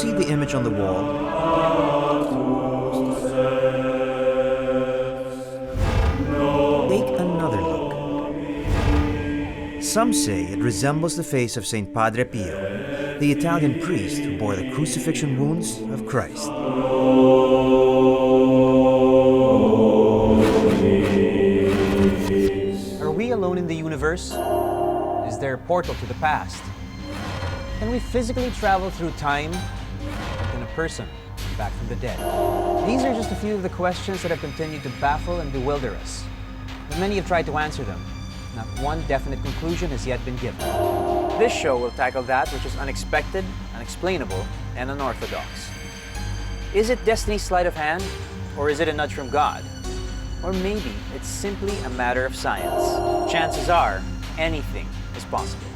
see the image on the wall, take another look. Some say it resembles the face of Saint Padre Pio, the Italian priest who bore the crucifixion wounds of Christ. Are we alone in the universe? Is there a portal to the past? Can we physically travel through time? Or can a person come back from the dead? These are just a few of the questions that have continued to baffle and bewilder us. But many have tried to answer them. Not one definite conclusion has yet been given. This show will tackle that which is unexpected, unexplainable, and unorthodox. Is it destiny's sleight of hand? Or is it a nudge from God? Or maybe it's simply a matter of science. Chances are, anything is possible.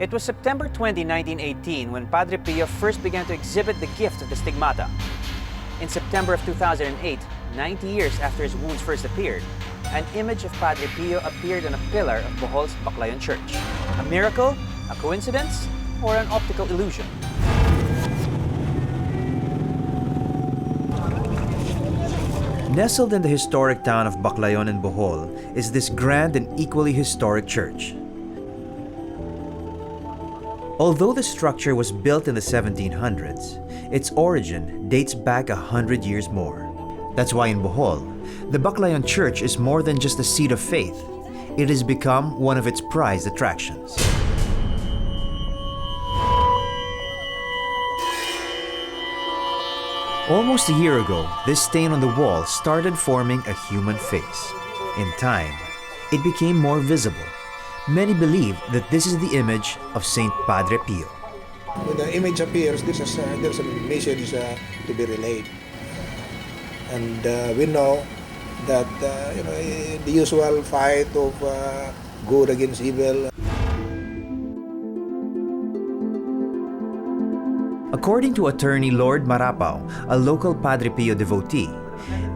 It was September 20, 1918 when Padre Pio first began to exhibit the gift of the stigmata. In September of 2008, 90 years after his wounds first appeared, an image of Padre Pio appeared on a pillar of Bohol's Baclayon Church. A miracle, a coincidence, or an optical illusion? Nestled in the historic town of Baclayon in Bohol is this grand and equally historic church. Although the structure was built in the 1700s, its origin dates back 100 years more. That's why in Bohol, the Baclayon Church is more than just a seat of faith. It has become one of its prized attractions. Almost a year ago, this stain on the wall started forming a human face. In time, it became more visible. Many believe that this is the image of Saint Padre Pio. When the image appears, there's a message to be relayed. And we know that the usual fight of good against evil. According to attorney Lord Marapao, a local Padre Pio devotee,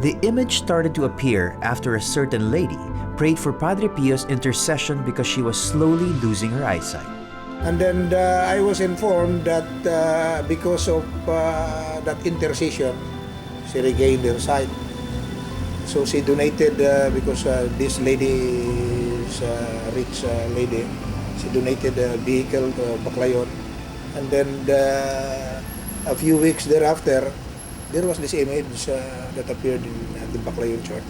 the image started to appear after a certain lady prayed for Padre Pio's intercession because she was slowly losing her eyesight. And then I was informed that because of that intercession, she regained her sight. So she donated, because this lady is a rich lady, she donated a vehicle to Baclayon. And then a few weeks thereafter, there was this image that appeared in the Baclayon Church.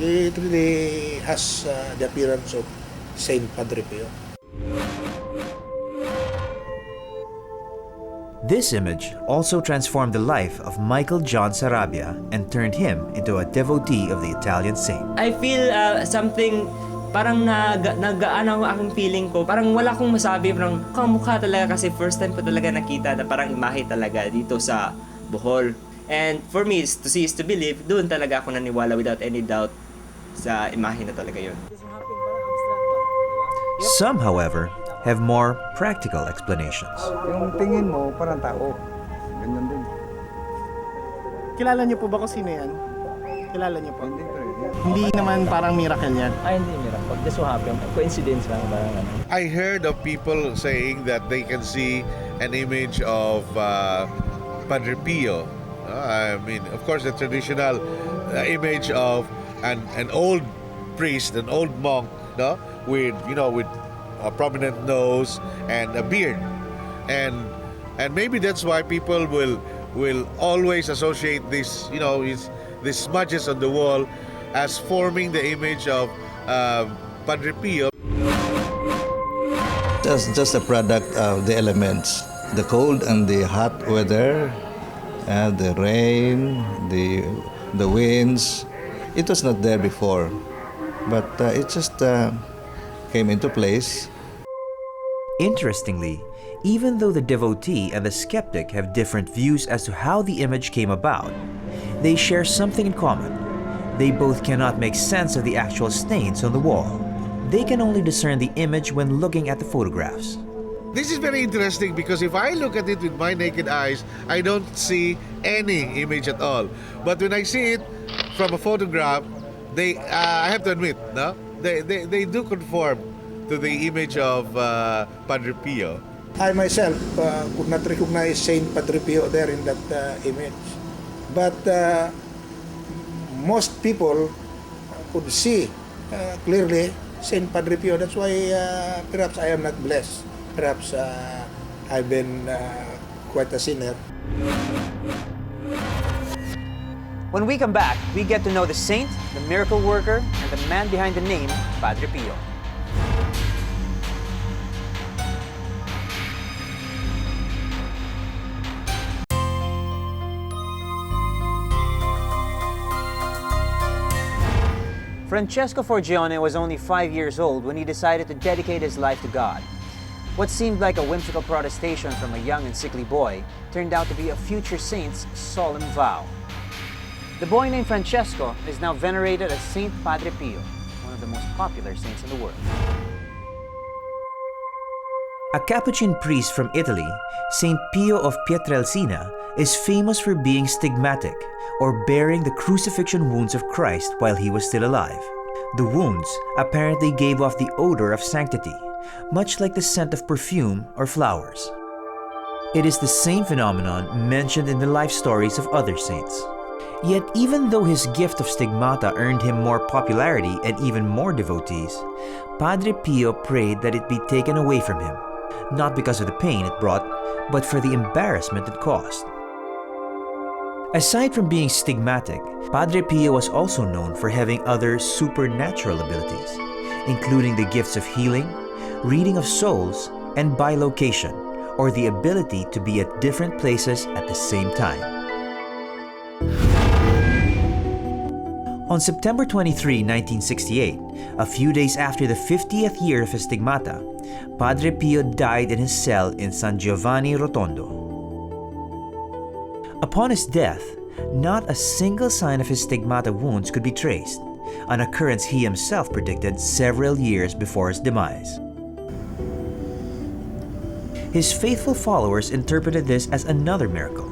It really has the appearance of Saint Padre Pio. This image also transformed the life of Michael John Sarabia and turned him into a devotee of the Italian saint. I feel something, parang nagaan ang aking feeling ko. Parang wala akong masabi, parang kamukha talaga kasi first time ko talaga nakita na parang imahe talaga dito sa Bohol. And for me, to see is to believe, doon talaga ako naniwala without any doubt sa imahe na talaga yun. Some, however, have more practical explanations. Yung tingin mo, parang tao. Ganyan din. Kilala niyo po ba kung sino yan? Kilala niyo po? Hindi ko rin. Hindi naman parang miracle yan. Ay, hindi miracle. Just so happen. Coincidence lang. I heard of people saying that they can see an image of Padre Pio. I mean, of course, the traditional image of an old priest, an old monk, no, with a prominent nose and a beard, and maybe that's why people will always associate this, these smudges on the wall as forming the image of Padre Pio. Just a product of the elements the cold and the hot weather, the rain, the winds. It was not there before, but it just came into place. Interestingly, even though the devotee and the skeptic have different views as to how the image came about, they share something in common. They both cannot make sense of the actual stains on the wall. They can only discern the image when looking at the photographs. This is very interesting because if I look at it with my naked eyes, I don't see any image at all. But when I see it from a photograph, I have to admit, no, they do conform to the image of Padre Pio. I myself could not recognize Saint Padre Pio there in that image. But most people could see clearly Saint Padre Pio. That's why perhaps I am not blessed. Perhaps I've been quite a sinner. When we come back, we get to know the saint, the miracle worker, and the man behind the name, Padre Pio. Francesco Forgione was only 5 years old when he decided to dedicate his life to God. What seemed like a whimsical protestation from a young and sickly boy turned out to be a future saint's solemn vow. The boy named Francesco is now venerated as Saint Padre Pio, one of the most popular saints in the world. A Capuchin priest from Italy, Saint Pio of Pietrelcina is famous for being stigmatic, or bearing the crucifixion wounds of Christ while he was still alive. The wounds apparently gave off the odor of sanctity, much like the scent of perfume or flowers. It is the same phenomenon mentioned in the life stories of other saints. Yet even though his gift of stigmata earned him more popularity and even more devotees, Padre Pio prayed that it be taken away from him, not because of the pain it brought, but for the embarrassment it caused. Aside from being stigmatic, Padre Pio was also known for having other supernatural abilities, including the gifts of healing, reading of souls, and bilocation, or the ability to be at different places at the same time. On September 23, 1968, a few days after the 50th year of his stigmata, Padre Pio died in his cell in San Giovanni Rotondo. Upon his death, not a single sign of his stigmata wounds could be traced, an occurrence he himself predicted several years before his demise. His faithful followers interpreted this as another miracle.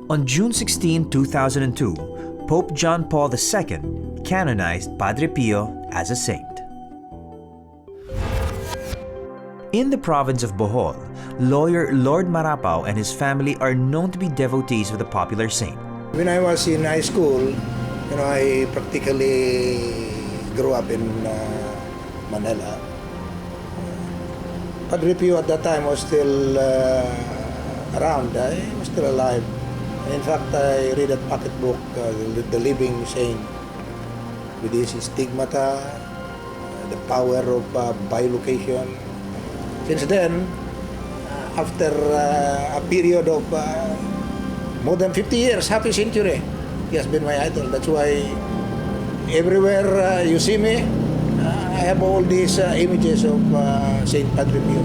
On June 16, 2002, Pope John Paul II canonized Padre Pio as a saint. In the province of Bohol, lawyer Lord Marapaw and his family are known to be devotees of the popular saint. When I was in high school, I practically grew up in Manila. Padre Pio at that time was still around. He was still alive. In fact, I read a pocket book, The Living Saint, with his stigmata, the power of bilocation. Since then, after a period of more than 50 years, half a century, he has been my idol. That's why everywhere you see me, I have all these images of Saint Padre Pio.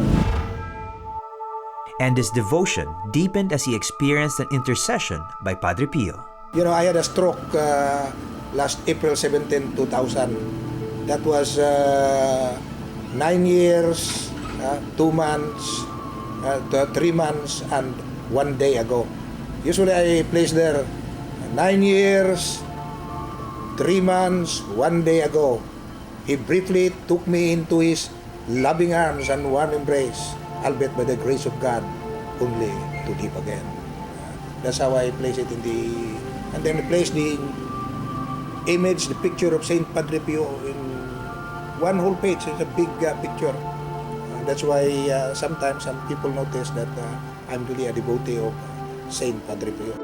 And his devotion deepened as he experienced an intercession by Padre Pio. I had a stroke last April 17, 2000. That was 9 years, 2 months, 3 months, and 1 day ago. Usually I place there 9 years, 3 months, 1 day ago. He briefly took me into his loving arms and warm embrace, albeit by the grace of God, only to live again. That's how I place it and then I place the image, the picture of Saint Padre Pio in one whole page. It's a big picture. That's why sometimes some people notice that I'm really a devotee of Saint Padre Pio.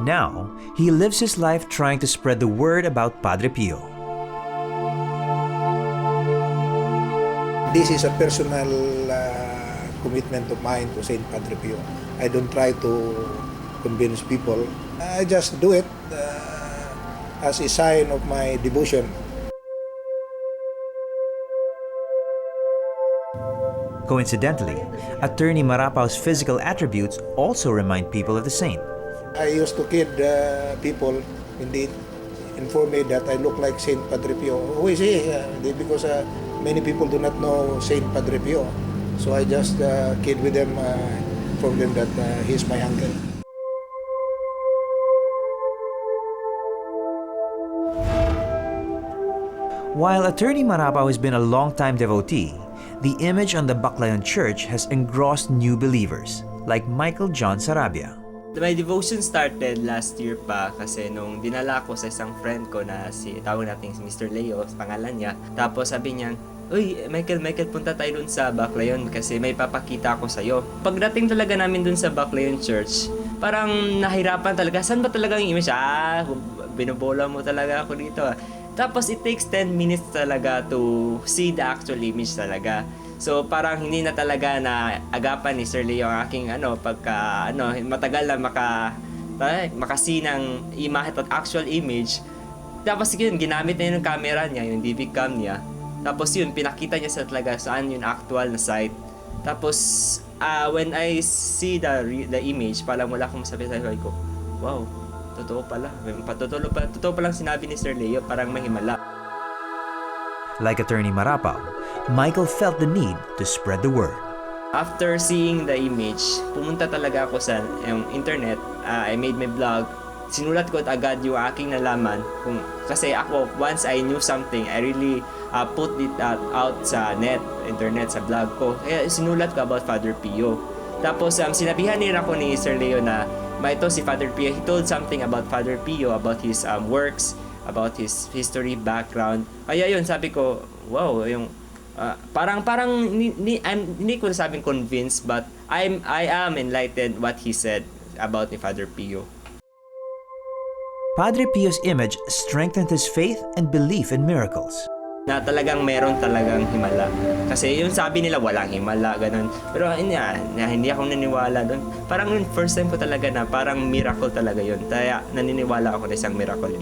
Now, he lives his life trying to spread the word about Padre Pio. This is a personal commitment of mine to Saint Padre Pio. I don't try to convince people. I just do it as a sign of my devotion. Coincidentally, Attorney Marapau's physical attributes also remind people of the saint. I used to kid people, indeed, inform me that I look like Saint Padre Pio. Who is he? Because many people do not know Saint Padre Pio. So I just kid with them, inform them that he's my uncle. While Attorney Marapau has been a long-time devotee, the image on the Baclayon Church has engrossed new believers, like Michael John Sarabia. My devotion started last year pa kasi nung dinala ko sa isang friend ko na tawag natin si Mr. Leo, pangalan niya. Tapos sabi niya, "Uy, Michael, punta tayo dun sa Baclayon kasi may papakita ako sa'yo." Pagdating talaga namin dun sa Baclayon Church, parang nahirapan talaga. Saan ba talaga yung image? Binobola mo talaga ako dito. Tapos it takes 10 minutes talaga to see the actual image talaga. So parang hindi na talaga na agapan ni Sir Leo ang aking matagal na makasi ng imahe at actual image. Tapos yun, ginamit na yun yung camera niya, yung DV cam niya. Tapos yun, pinakita niya sa talaga saan yung actual na site. Tapos when I see the image, parang wala akong masabi sa ko, wow, totoo pala. Totoo palang sinabi ni Sir Leo, parang mahimala. Like Attorney Marapau, Michael felt the need to spread the word. After seeing the image, pumunta talaga ako sa internet. I made my blog. Sinulat ko agad yung aking nalaman. Kasi ako, once I knew something, I really put it out sa internet, sa blog ko. Kaya sinulat ko about Father Pio. Tapos sinabihan din ako ni Sir Leo na ito si Father Pio. He told something about Father Pio, about his works, about his history, background. Kaya yun, sabi ko, wow, yung parang hindi ko sabing convinced, but I am enlightened what he said about ni Father Pio. Padre Pio's image strengthened his faith and belief in miracles. Na talagang meron talagang himala. Kasi yung sabi nila walang himala, ganun. Pero hindi ako naniniwala doon. Parang yung first time ko talaga na parang miracle talaga yun. Kaya naniniwala ako na isang miracle yun.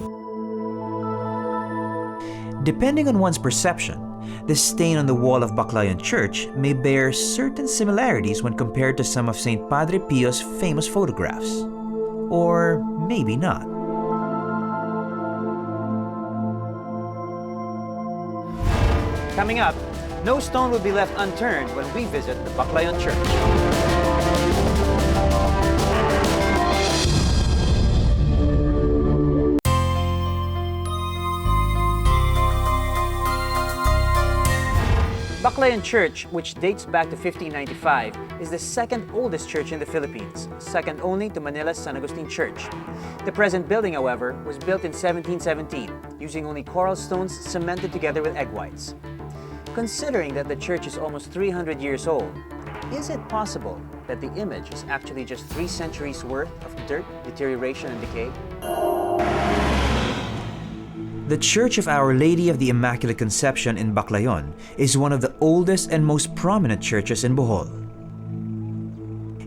Depending on one's perception, the stain on the wall of Baclayon Church may bear certain similarities when compared to some of St. Padre Pio's famous photographs. Or maybe not. Coming up, no stone will be left unturned when we visit the Baclayon Church. Baclayon Church, which dates back to 1595, is the second oldest church in the Philippines, second only to Manila's San Agustin Church. The present building, however, was built in 1717, using only coral stones cemented together with egg whites. Considering that the church is almost 300 years old, is it possible that the image is actually just 3 centuries worth of dirt, deterioration, and decay? The Church of Our Lady of the Immaculate Conception in Baclayon is one of the oldest and most prominent churches in Bohol.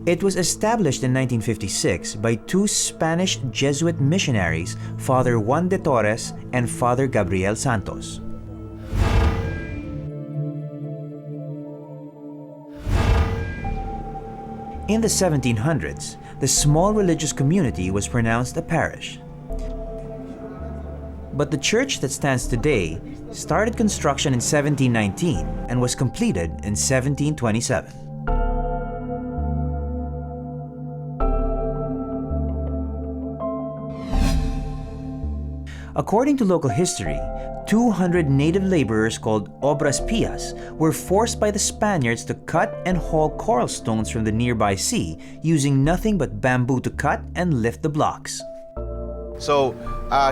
It was established in 1956 by 2 Spanish Jesuit missionaries, Father Juan de Torres and Father Gabriel Santos. In the 1700s, the small religious community was pronounced a parish. But the church that stands today started construction in 1719 and was completed in 1727. According to local history, 200 native laborers called obras pias were forced by the Spaniards to cut and haul coral stones from the nearby sea using nothing but bamboo to cut and lift the blocks. So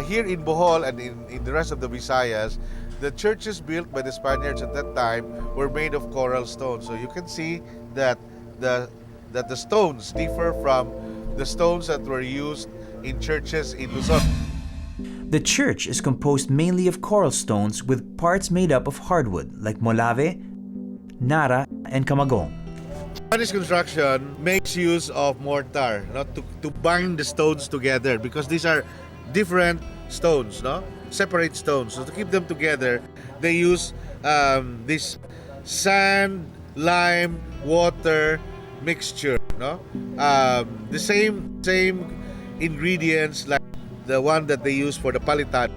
here in Bohol and in the rest of the Visayas, the churches built by the Spaniards at that time were made of coral stones. So you can see that the stones differ from the stones that were used in churches in Luzon. The church is composed mainly of coral stones with parts made up of hardwood like molave, nara, and camagong. Spanish construction makes use of mortar, to bind the stones together, because these are different stones, separate stones. So to keep them together, they use this sand, lime, water mixture. The same ingredients like the one that they use for the palitan,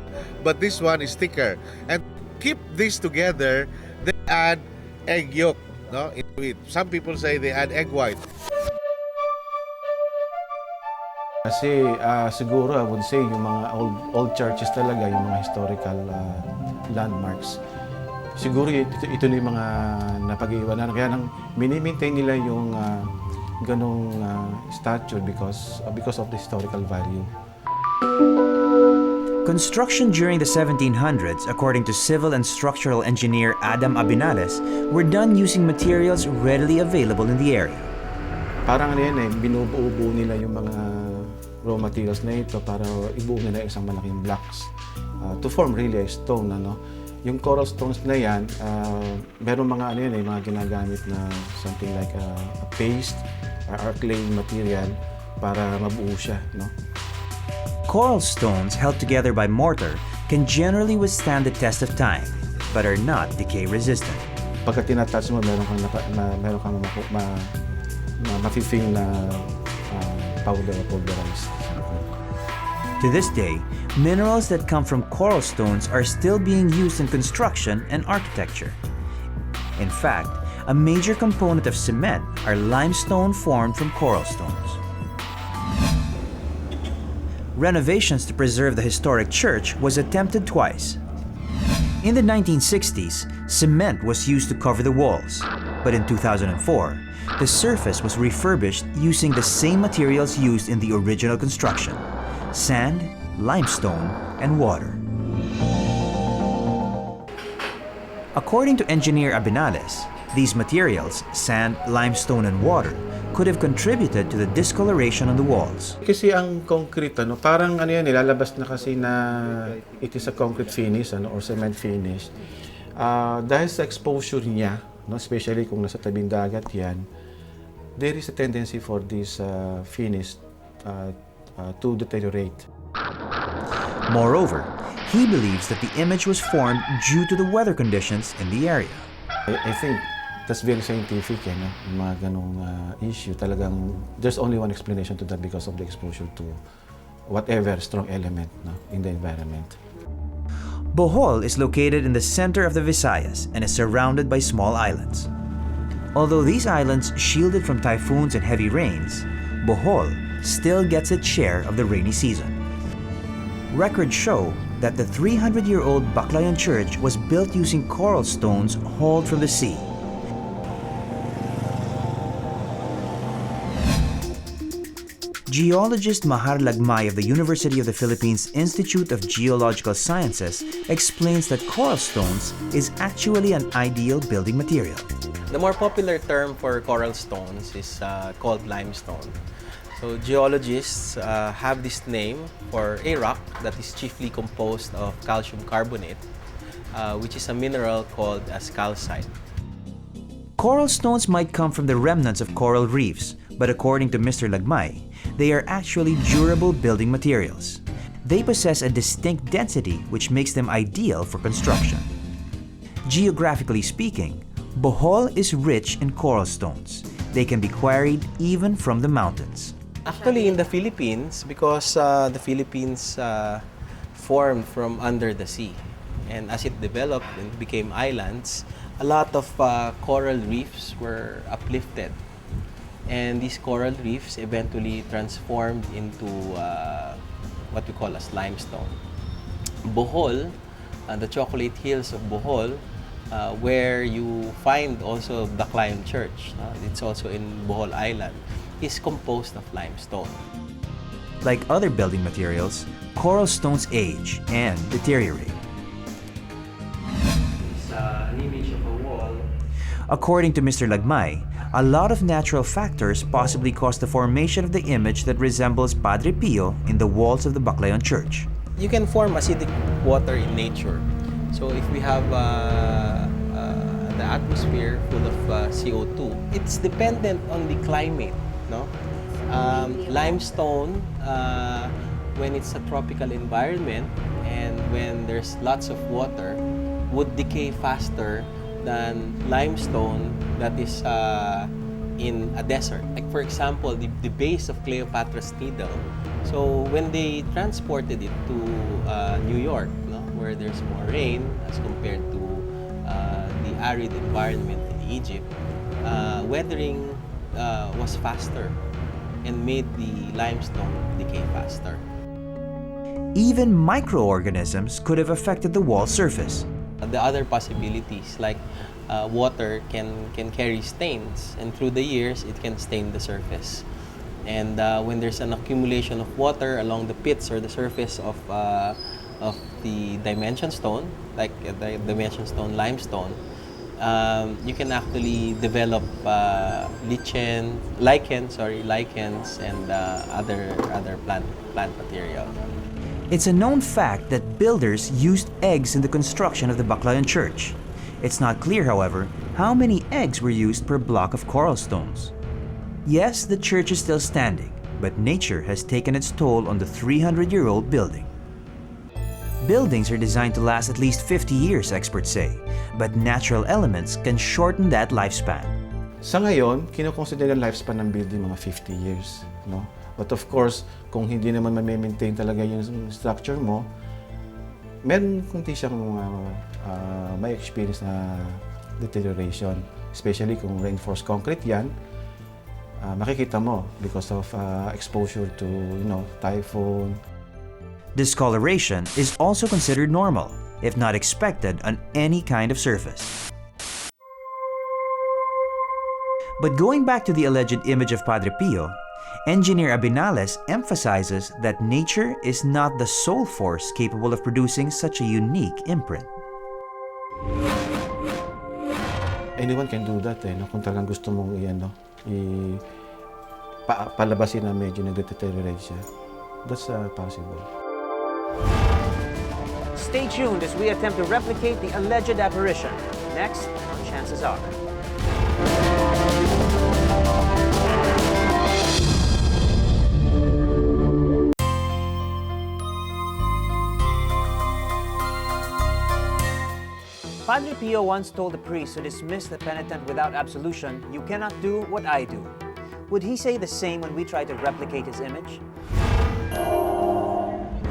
but this one is thicker. And keep this together, they add egg yolk, into it. Some people say they add egg white. Kasi siguro I would say yung mga old churches talaga, yung mga historical landmarks. Siguro ito na yung mga napag-iwanan. Kaya nang mini-maintain nila yung ganong statue because of the historical value. Construction during the 1700s, according to civil and structural engineer Adam Abinales, were done using materials readily available in the area. Parang binubuo nila yung mga raw materials na ito para ibuo nila isang malaking blocks to form really a stone. Yung coral stones na yan, meron mga mga ginagamit na something like a paste or clay material para mabuo siya. Coral stones held together by mortar can generally withstand the test of time, but are not decay resistant. Pagka tinatouch mo, meron kang mafe-feel na pulverized. To this day, minerals that come from coral stones are still being used in construction and architecture. In fact, a major component of cement are limestone formed from coral stones. Renovations to preserve the historic church was attempted twice. In the 1960s, cement was used to cover the walls, but in 2004, the surface was refurbished using the same materials used in the original construction: sand, limestone, and water. According to engineer Abinales, these materials, sand, limestone, and water, could have contributed to the discoloration on the walls. Kasi ang concrete, parang nilalabas na kasi na it is a concrete finish or cement finish. Dahil sa exposure niya, especially kung nasa tabing dagat yan, there is a tendency for this finish to deteriorate. Moreover, he believes that the image was formed due to the weather conditions in the area. I think that's very scientific, yung mga ganong issue. Talagang there's only one explanation to that because of the exposure to whatever strong element in the environment. Bohol is located in the center of the Visayas and is surrounded by small islands. Although these islands shielded from typhoons and heavy rains, Bohol still gets its share of the rainy season. Records show that the 300-year-old Baclayon Church was built using coral stones hauled from the sea. Geologist Mahar Lagmay of the University of the Philippines Institute of Geological Sciences explains that coral stones is actually an ideal building material. The more popular term for coral stones is called limestone. So geologists have this name for a rock that is chiefly composed of calcium carbonate, which is a mineral called as calcite. Coral stones might come from the remnants of coral reefs, but according to Mr. Lagmay, they are actually durable building materials. They possess a distinct density which makes them ideal for construction. Geographically speaking, Bohol is rich in coral stones. They can be quarried even from the mountains. Actually, in the Philippines, because the Philippines formed from under the sea, and as it developed and became islands, a lot of coral reefs were uplifted. And these coral reefs eventually transformed into what we call as limestone. Bohol, the chocolate hills of Bohol, where you find also Baclayon Church, it's also in Bohol Island, is composed of limestone. Like other building materials, coral stones age and deteriorate. It's an image of a wall. According to Mr. Lagmay, a lot of natural factors possibly caused the formation of the image that resembles Padre Pio in the walls of the Baclayon Church. You can form acidic water in nature. So if we have a the atmosphere full of CO2. It's dependent on the climate, no? Limestone, when it's a tropical environment and when there's lots of water, would decay faster than limestone that is in a desert. Like for example, the base of Cleopatra's Needle. So when they transported it to New York, no, where there's more rain as compared to the arid environment in Egypt, weathering was faster and made the limestone decay faster. Even microorganisms could have affected the wall surface. The other possibilities, like water can carry stains, and through the years it can stain the surface. And when there's an accumulation of water along the pits or the surface of the dimension stone, like the dimension stone limestone, you can actually develop lichens and other plant material. It's a known fact that builders used eggs in the construction of the Baclayon Church. It's not clear, however, how many eggs were used per block of coral stones. Yes, the church is still standing, but nature has taken its toll on the 300-year-old building. Buildings are designed to last at least 50 years, experts say, but natural elements can shorten that lifespan. Sa ngayon, kinoconsider ang lifespan ng building mga 50 years, no? But of course, kung hindi naman ma-maintain talaga yung structure mo, meron kunti siyang may experience na deterioration. Especially kung reinforced concrete yan, makikita mo because of exposure to, typhoon. Discoloration is also considered normal, if not expected, on any kind of surface. But going back to the alleged image of Padre Pio, Engineer Abinales emphasizes that nature is not the sole force capable of producing such a unique imprint. Anyone can do that, no? Kung talagang gusto mong palabasin na medyo nag-deteriorate siya. That's possible. Stay tuned as we attempt to replicate the alleged apparition. Next on Chances Are. Padre Pio once told a priest who dismissed the penitent without absolution, "You cannot do what I do." Would he say the same when we try to replicate his image?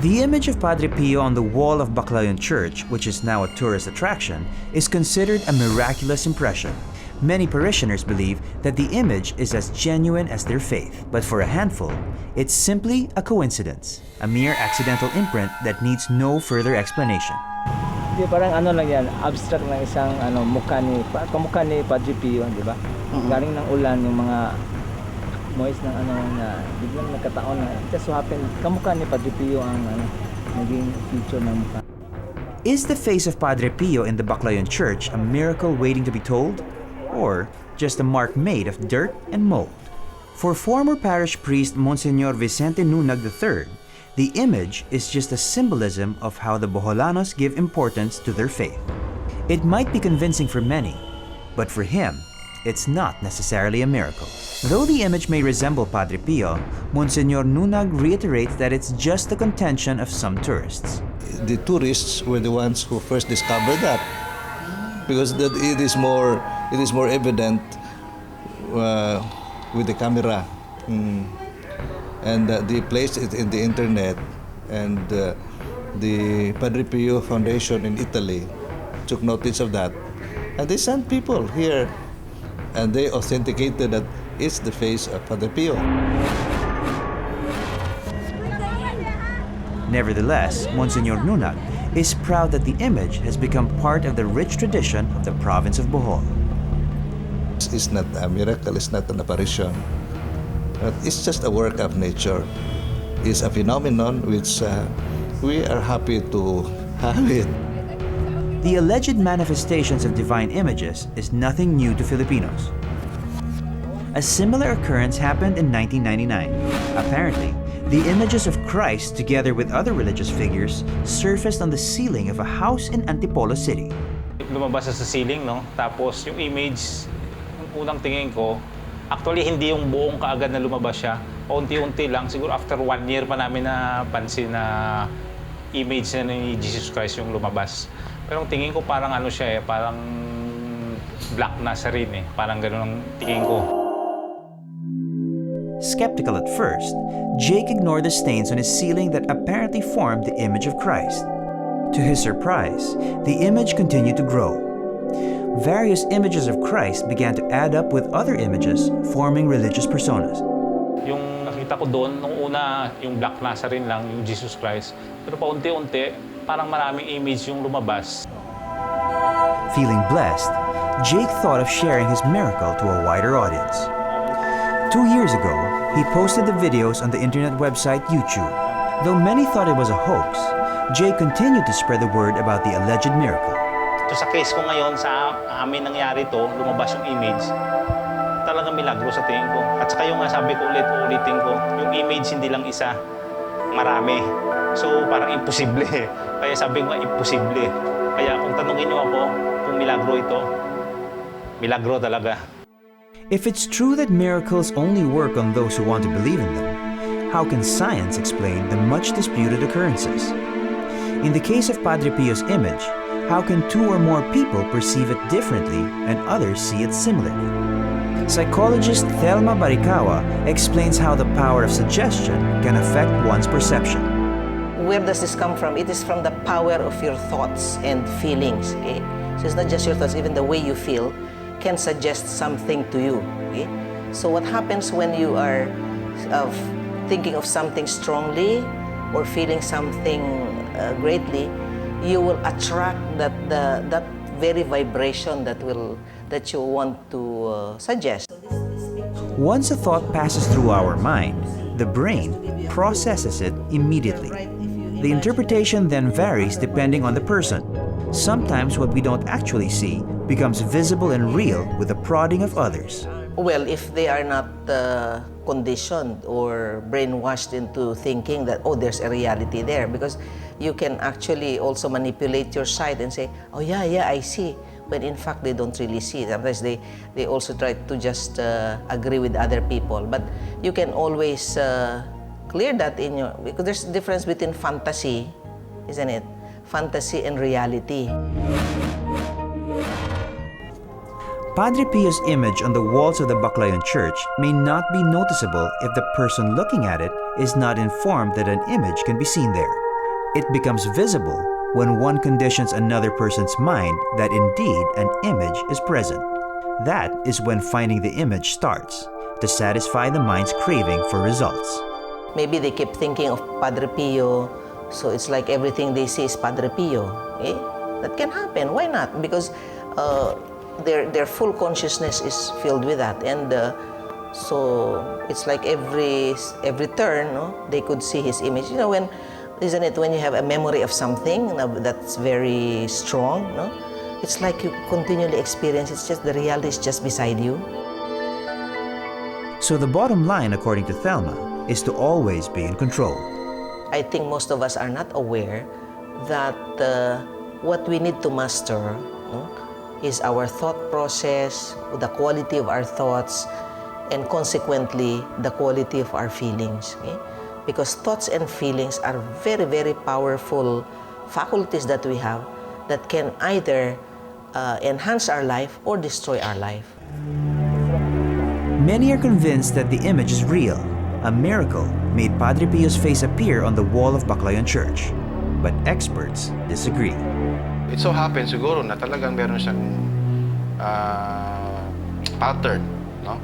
The image of Padre Pio on the wall of Baclayon Church, which is now a tourist attraction, is considered a miraculous impression. Many parishioners believe that the image is as genuine as their faith, but for a handful, it's simply a coincidence, a mere accidental imprint that needs no further explanation. Di parang lang yan, abstract ng isang kamukha ni Padre Pio, di ba? Galing ng ulan yung mga moist ng na biglang nagkataon na just so happen kamukha ni Padre Pio ang naging feature ng mukha. Is the face of Padre Pio in the Baclayon Church a miracle waiting to be told? Or just a mark made of dirt and mold? For former parish priest Monsignor Vicente Nunag III, the image is just a symbolism of how the Boholanos give importance to their faith. It might be convincing for many, but for him, it's not necessarily a miracle. Though the image may resemble Padre Pio, Monsignor Nunag reiterates that it's just the contention of some tourists. The tourists were the ones who first discovered that, because it is more evident with the camera. And they placed it in the internet, and the Padre Pio Foundation in Italy took notice of that, and they sent people here, and they authenticated that it's the face of Padre Pio. Nevertheless, Monsignor Nunag is proud that the image has become part of the rich tradition of the province of Bohol. It's not a miracle, it's not an apparition. But it's just a work of nature. It's a phenomenon which we are happy to have it. The alleged manifestations of divine images is nothing new to Filipinos. A similar occurrence happened in 1999. Apparently, the images of Christ together with other religious figures surfaced on the ceiling of a house in Antipolo City. Lumabas sa ceiling, no? Tapos yung image, yung unang tingin ko, actually hindi yung buong kaagad na lumabas siya. Paunti-unti lang, siguro after 1 year pa namin napansin na image na ni Jesus Christ yung lumabas. Pero ang tingin ko parang ano siya parang black na sa rin Parang gano'n ang tingin ko. Skeptical at first, Jake ignored the stains on his ceiling that apparently formed the image of Christ. To his surprise, the image continued to grow. Various images of Christ began to add up with other images, forming religious personas. Yung nakita ko doon, nung una, yung Black Nazarene lang, yung Jesus Christ. Pero paunti-unti, parang maraming image yung lumabas. Feeling blessed, Jake thought of sharing his miracle to a wider audience. 2 years ago, he posted the videos on the internet website YouTube. Though many thought it was a hoax, Jake continued to spread the word about the alleged miracle. So sa case ko ngayon, sa amin nangyari to, lumabas yung image, talagang milagro sa tingin ko. At saka yung sabi ko ulitin ko, yung image hindi lang isa, marami. So parang imposible. Kaya sabi ko nga, imposible. Kaya kung tanungin niyo ako kung milagro ito, milagro talaga. If it's true that miracles only work on those who want to believe in them, how can science explain the much disputed occurrences? In the case of Padre Pio's image, how can 2 or more people perceive it differently and others see it similarly? Psychologist Thelma Barikawa explains how the power of suggestion can affect one's perception. Where does this come from? It is from the power of your thoughts and feelings. Okay? So it's not just your thoughts, even the way you feel can suggest something to you. Okay? So what happens when you are thinking of something strongly or feeling something greatly, you will attract that very vibration that you want to suggest. Once a thought passes through our mind, the brain processes it immediately. The interpretation then varies depending on the person. Sometimes what we don't actually see becomes visible and real with the prodding of others. Well, if they are not conditioned or brainwashed into thinking that, oh, there's a reality there, because you can actually also manipulate your sight and say, oh, yeah, I see, when in fact they don't really see. Sometimes they also try to just agree with other people. But you can always clear that in your, because there's a difference between fantasy, isn't it? Fantasy and reality. Padre Pio's image on the walls of the Baclayon Church may not be noticeable if the person looking at it is not informed that an image can be seen there. It becomes visible when one conditions another person's mind that indeed an image is present. That is when finding the image starts, to satisfy the mind's craving for results. Maybe they keep thinking of Padre Pio, so it's like everything they see is Padre Pio. Eh? That can happen. Why not? Because their full consciousness is filled with that, and so it's like every turn, no, they could see his image. You know, isn't it when you have a memory of something that's very strong, no? It's like you continually experience. It's just the reality is just beside you. So the bottom line, according to Thelma, is to always be in control. I think most of us are not aware that what we need to master, no, is our thought process, the quality of our thoughts, and consequently, the quality of our feelings. Okay? Because thoughts and feelings are very, very powerful faculties that we have that can either enhance our life or destroy our life. Many are convinced that the image is real. A miracle made Padre Pio's face appear on the wall of Baclayon Church. But experts disagree. It so happens siguro na talagang meron siyang pattern, no?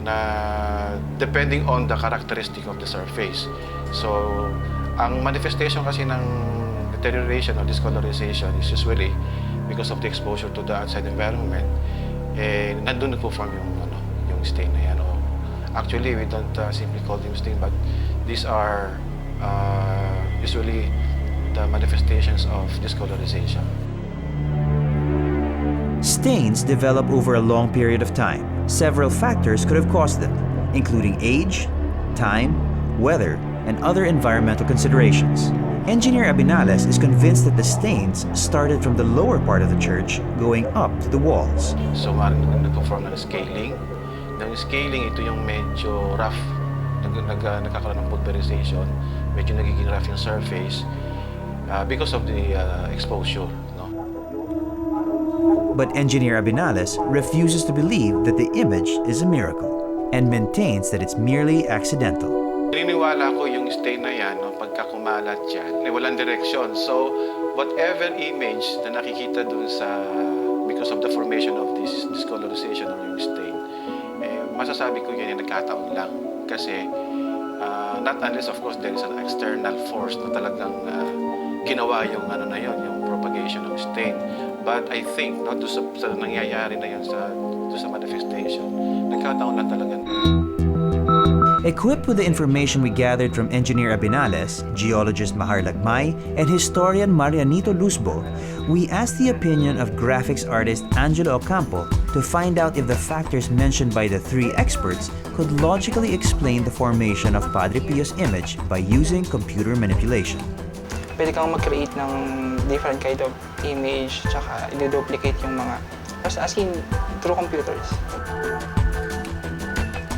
Na depending on the characteristic of the surface. So, ang manifestation kasi ng deterioration or discolorization is usually because of the exposure to the outside environment. Nandun nagpo-form yung stain na yan. Actually, we don't simply call them stain, but these are usually the manifestations of discolorization. Stains develop over a long period of time. Several factors could have caused them, including age, time, weather, and other environmental considerations. Engineer Abinales is convinced that the stains started from the lower part of the church going up to the walls. So maaaring nag-perform na scaling. Yung scaling, ito yung medyo rough. Nagkakaroon ng pulverization. Medyo nagiging rough yung surface because of the exposure. No? But Engineer Abinales refuses to believe that the image is a miracle and maintains that it's merely accidental. Naniniwala ko yung stain na yan, no, pagka kumalat yan, walang direction. So, whatever image na nakikita dun sa, because of the formation of this discolorization or yung stain, masasabi ko yan yung nagkataon lang. Kasi, not unless of course there is an external force na talagang ginawa yung ano na yun, yung propagation of stain. But I think, no, sa nangyayari na yun sa manifestation, nagkataon lang talaga. Equipped with the information we gathered from Engineer Abinales, geologist Mahar Lagmay, and historian Marianito Luzbo, we asked the opinion of graphics artist Angelo Ocampo to find out if the factors mentioned by the three experts could logically explain the formation of Padre Pio's image by using computer manipulation. Pwede kang mag-create ng different kind of image, tsaka i-duplicate yung mga, as in, through computers.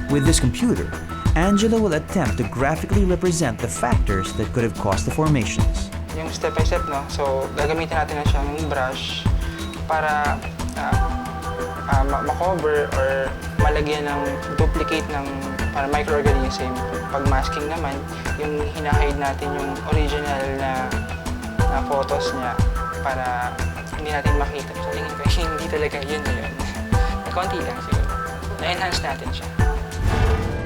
With this computer, Angelo will attempt to graphically represent the factors that could have caused the formations. Yung step by step, no? So, gagamitin natin na siyang brush para ma-cover or malagyan ng duplicate ng para microorganism. Pag masking naman, yung hinahide natin yung original na photos niya para hindi natin makita. So, tingin ko, hindi talaga yun na yun. Konti lang siguro. Na-enhance natin siya.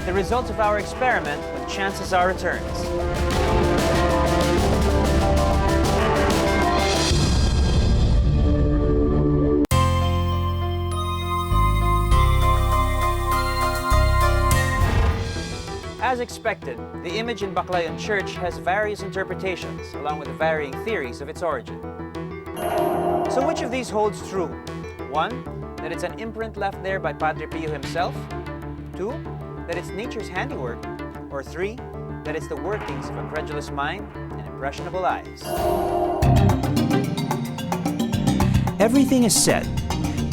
The results of our experiment when chances are returns. As expected, the image in Baclayon Church has various interpretations, along with varying theories of its origin. So which of these holds true? 1. That it's an imprint left there by Padre Pio himself. 2. That it's nature's handiwork. Or 3. That it's the workings of a credulous mind and impressionable eyes. Everything is set.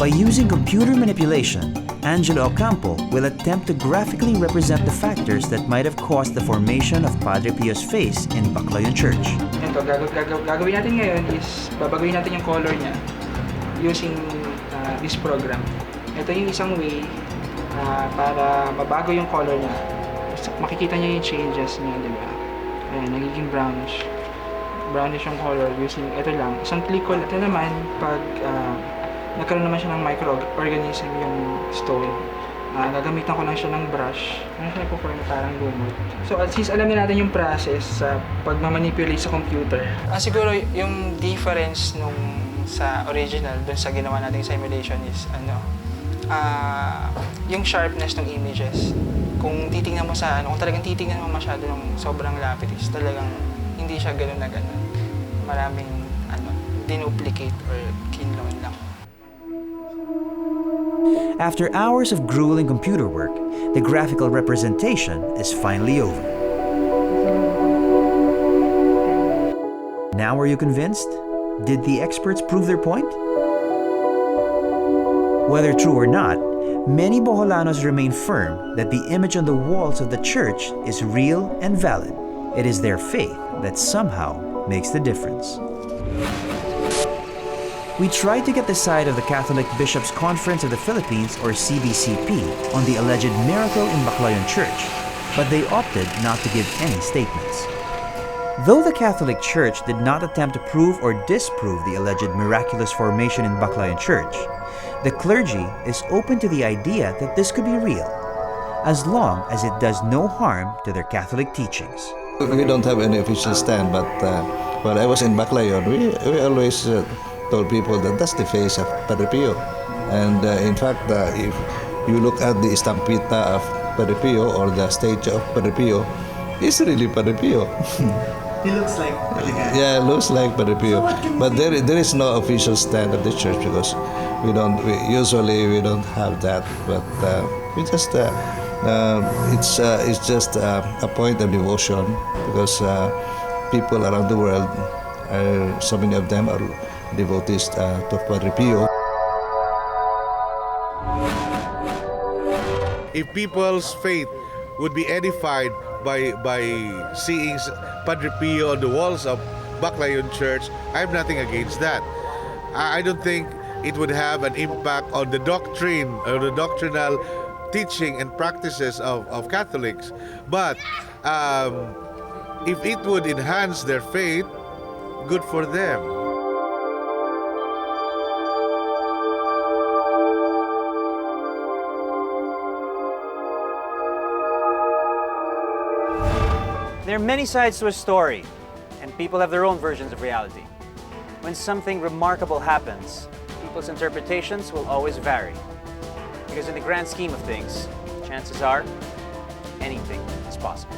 By using computer manipulation, Angelo Ocampo will attempt to graphically represent the factors that might have caused the formation of Padre Pio's face in Baclayon Church. Ito, gagawin natin ngayon is babaguhin natin yung color niya using this program. Ito yung isang way para mabago yung color niya. Makikita niya yung changes niya, di ba? Ayan, nagiging brownish. Brownish yung color using ito lang. Isang click ko, ito naman, pag nagkaroon naman siya ng microorganism yung stone, gagamitan ko lang siya ng brush. Ano siya nagpo-form parang lumot. So, since alam na natin yung process sa pag-manipulate sa computer, siguro yung difference nung sa original dun sa ginawa nating simulation is yung sharpness ng images. Kung titingnan mo sa kung talagang titingnan mo masyado ng sobrang lapit is talagang hindi siya gano'n na gano'n. Maraming dinuplicate or kinlone lang. After hours of grueling computer work, the graphical representation is finally over. Now are you convinced? Did the experts prove their point? Whether true or not, many Boholanos remain firm that the image on the walls of the church is real and valid. It is their faith that somehow makes the difference. We tried to get the side of the Catholic Bishops' Conference of the Philippines, or CBCP, on the alleged miracle in Baclayon Church, but they opted not to give any statements. Though the Catholic Church did not attempt to prove or disprove the alleged miraculous formation in Baclayon Church, the clergy is open to the idea that this could be real, as long as it does no harm to their Catholic teachings. We don't have any official stand, but when I was in Baclayon, we always told people that that's the face of Padre Pio. And in fact, if you look at the estampita of Padre Pio or the statue of Padre Pio, it's really Padre Pio. He looks like Yeah, it looks like Padre Pio. But there is no official stand of the church because we usually don't have that. But we just it's just a point of devotion because people around the world, so many of them are devotees to Padre Pio. If people's faith would be edified by seeing Padre Pio on the walls of Baclayon Church, I have nothing against that. I don't think it would have an impact on the doctrine or the doctrinal teaching and practices of Catholics. But if it would enhance their faith, good for them. There are many sides to a story, and people have their own versions of reality. When something remarkable happens, people's interpretations will always vary. Because in the grand scheme of things, chances are, anything is possible.